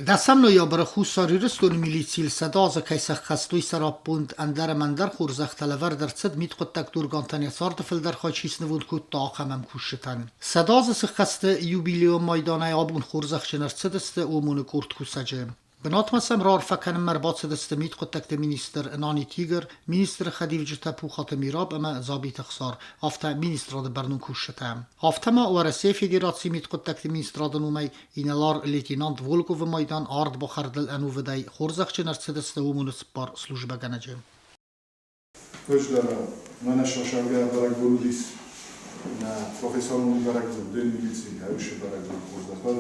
Dessem noyabr Husaryristun militsiil sadaz kajsach kastui sarapund andar mandar churzach talavar der cid mit qottak durgantania sartfil der khachisnevund kut taqamam kushitan. Sadaz sich kaste jubileum maidanay abun churzach chenar cidiste umune kurt kusajem. بناتمسم رار فکن مرباط دست قطعت مینیستر نانی تیگر مینیستر خدیوجتا پوخات میراب اما زابیت خسار آفتا مینیستراد برنون کوشتم آفتا ما ورسه فدراسی میت قطعت مینیستراد نومی اینالار لیتینانت ولکو و مایدان آرد بخاردل انو ودای خورزخ چنرس دست و منسپار سلوجبه گنجم Hoje na Xoxarga Baraguludis, na professor Baragul, de milici, Ayush Baragul, Kozdafal,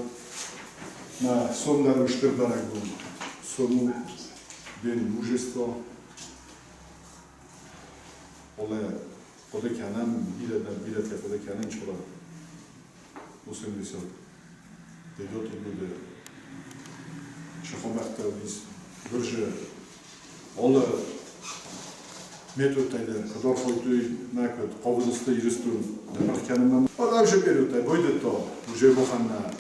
na Sondar Ushter Baragul, Somu, Ben Mujesto, Ole, Podekanam, bilet Podekanam, Chola, Muslim Visot, de d'autres de Chachomartavis, Burge, Ole, метод тайда, который ходит на код, ковдосты юристун, на паркянам. А уже берут, будет то, уже буханна,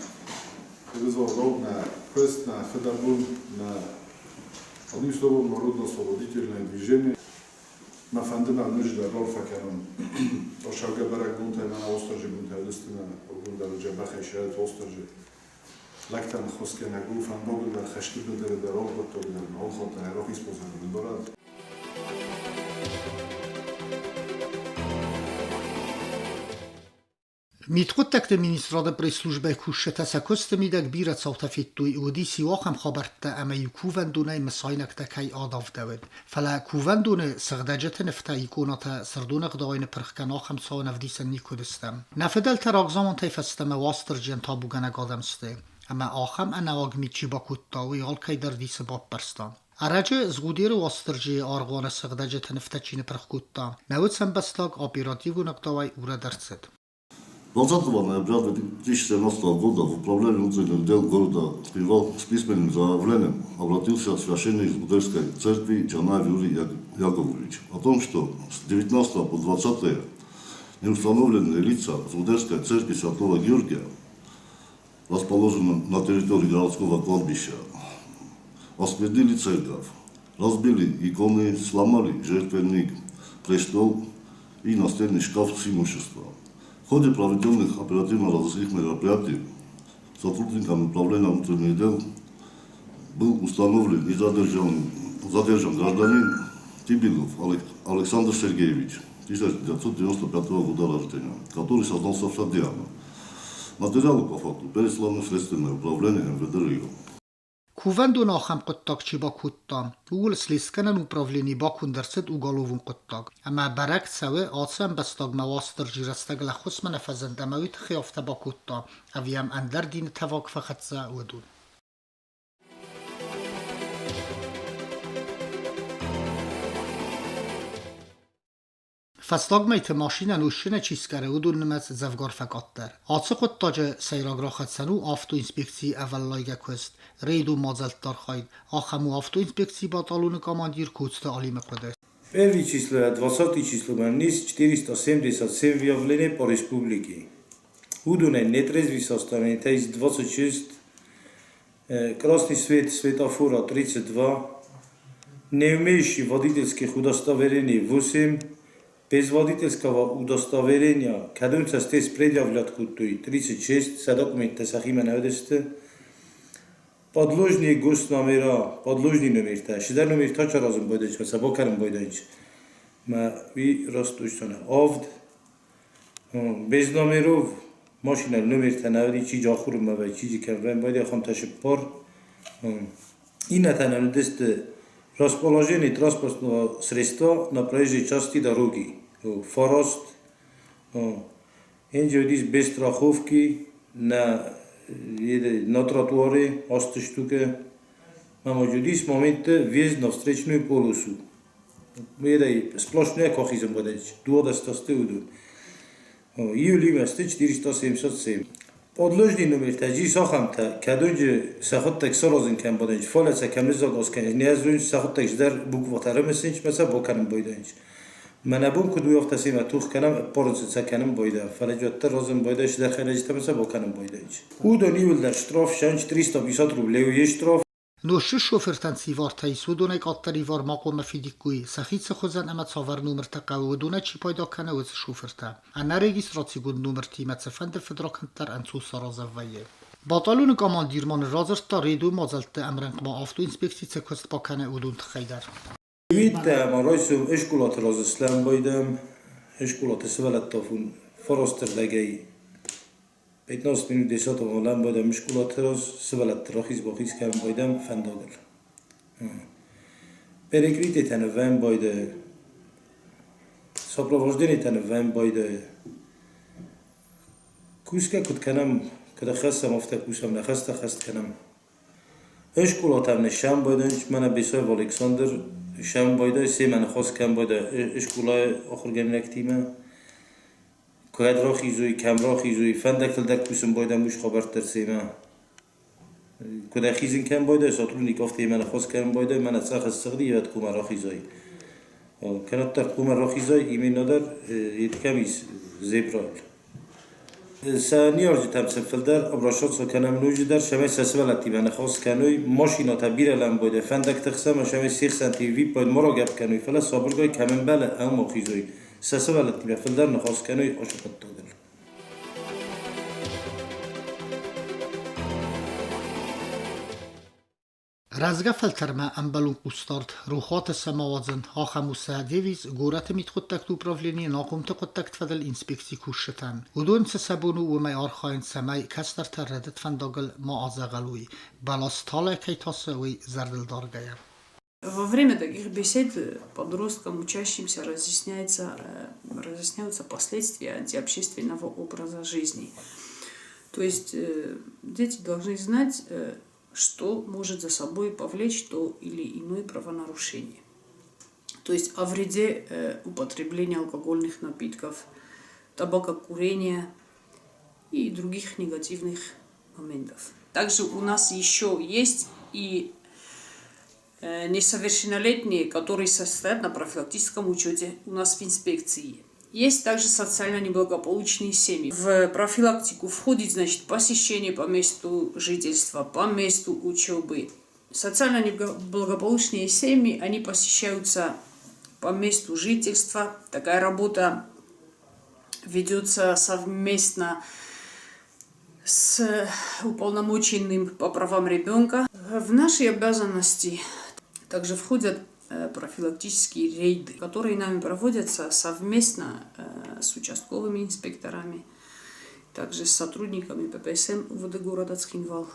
вызвал на квест, на федербун, на одним словом народно-освободительное движение. На фандена нужда ролфа канон. Ошалга барак бунтай на остроже бунтай листина, бунда уже бахайшает остроже. Лактан хоске на гуфан богу да хашки бедер да ролфа то да ролфа та рохис позан бунбарад. میتقطعت مینیستراد پرسلوجبه کوشته سکست میدک بیرت صوت فیتوی ودی سیاق هم خبرت اما یکوون دونه مساینک تکی آداف دود فلا کوون دونه سغدجت نفتا ایکونات سردون قداین پرخکناخ هم سا نفدی سنی کدستم نفدل تراغزامان تیفستم واستر جن تابو گنگ آدمسته اما آخم انواغ میچی با کتاوی حال که در دیس باب برستان ارجه زغودیر واسترجی آرغان سغدجت نفتا چین پرخکتا نود سم بستاق оперативу نقطاوی اورا درцет 20 ноября 2017 года в управлении внутренних дел города Привал с письменным заявлением обратился священник из Будерской церкви Джанаев Юрий Яковлевич о том, что с 19 по 20 неустановленные лица с Будерской церкви Святого Георгия, расположенной на территории городского кладбища, осквернили церковь, разбили иконы, сломали жертвенник, престол и настенный шкаф с имуществом. В ходе проведенных оперативно-розыскных мероприятий сотрудниками управления внутренних дел был установлен и задержан гражданин Тибилов Александр Сергеевич, 1995 года рождения, который сознался в содеянном. Материалы по факту пересланы в Следственное управление МВД Рига. کووندون آخم قطاق چی با کتام اول سلیسکنن управлینی با کندرسد او گالوون قطاق اما برکت سوه آسم بستاق مواستر جیرستگ لخصم نفزنده مویت خیافته با کتام اویم اندر دین تواق فقط زا ودون فستاق میت ماشین نوشین چیزکره و دون نمز زفگار فقط در آتس قطاج سیراغ را خدسنو آفتو انسپکسی اول لایگه کست ریدو مازلت دار خواهید آخمو آفتو انسپکسی با طالون کاماندیر کوچت علی مقدس Первое число, 20 число, НИС 477 выявления по республике. Удуне нетрезвый состояние, то есть 26, красный свет светофора 32, не имеющий водительских удостоверений 8, без водительского удостоверения, когда он тест предъявлят кутуй 36, все документы сахима наведесте, подложные госномера, подложные номера, шидар номер тача разум бойденч, собакарм бойденч, и растущана, авд, без номеров, машина номер танаври, чи жахурм мавай, чи жикаврем, бойде хам ташиппар, и на танавдесте, расположение транспортного средства на проезжей части дороги. Форост. Здесь без страховки на тротуаре, 100 штуки. Здесь в моменте въезд на встречную полосу. Сплошная кохизм будет. 200 уду. Июли месте 477. Подложный номер таджи сахамта, кадонж сахоттак сорозин кам боденч, фалаца кам лизагос кам, неазрунч сахоттак ждар буква тарамесенч, меса бокарм бойденч. من ابون کدوی افتاسی و توخ کنم پارنس کنم بایده فلجات رازم بایده در خارج تمسا با کنم بایده او دو نیول در شتراف شانچ 320 روبله و یه شتراف Noši šofertanci taisu donaj qattarivar maqom fidikui sakhitse khozan ama tsavar numër të ka uduna që pajdo kana uz shoferta. Ana registraci gund numër timet se fende fedrakantlar ancu sarazavaye. Batalon komandirman razër të rridu mazalt të emren qma aftu inspekci se kost pa kana udun të khajdar. Vite ma rajsum eshkulat razislam baydem eshkulat sevelet tafun foroster degei 15 minut desat oğlan baydem eshkulat raz sevelet rahiz bahiz kem baydem fendagel. Perekrite tenevem bayde sapravajden tenevem bayde kuska kut kanam kada khassa mafta kusam na khasta khast kanam eshkulat am nisham bayden mana Besayev Alexander شام بایده سی من خواست کم بایده اشکولای آخر گمینک تیمه کهد را خیزوی کم را خیزوی فندک تلدک بسیم بایده موش خبر ترسیمه کده خیزین کم بایده ساترونی کافتی من خواست کم بایده من از سخت سخدی یاد کومه را خیزوی کنات تر کومه را خیزوی ایمین ندار یه کمیز زیبرایل سانیارجی تمسیم فلدر ابراشات سو کنم نوجی در شمی سسولتی من خواست کنوی ماشینا تبیر لم بوده فندک تخسم شمی 6 سانتی وی باید مرا گپ کنوی فلا صابرگای کمن بله هم خیزوی سسولتی من فلدر نخواست کنوی آشقت دادل Razga filtrma ambalun ustart ruhat samawazn ha Musa Deviz gorat mitquttak upravlenie naqumta quttak tfadal inspeksi kushtan udun sabunu و معیار خاین سمای کستر تردد فنداگل معازغلوی баластала кайтасовый зардылдар гая. Во время таких бесед подросткам, учащимся, разъясняются последствия антиобщественного образа жизни. То есть дети должны знать, что может за собой повлечь то или иное правонарушение. То есть о вреде употребления алкогольных напитков, табакокурения и других негативных моментов. Также у нас еще есть и несовершеннолетние, которые состоят на профилактическом учете у нас в инспекции. Есть также социально неблагополучные семьи. В профилактику входит, значит, посещение по месту жительства, по месту учебы. Социально неблагополучные семьи, они посещаются по месту жительства. Такая работа ведется совместно с уполномоченным по правам ребенка. В наши обязанности также входят профилактические рейды, которые нами проводятся совместно с участковыми инспекторами, также с сотрудниками ППСМ УВД города Цхинвал.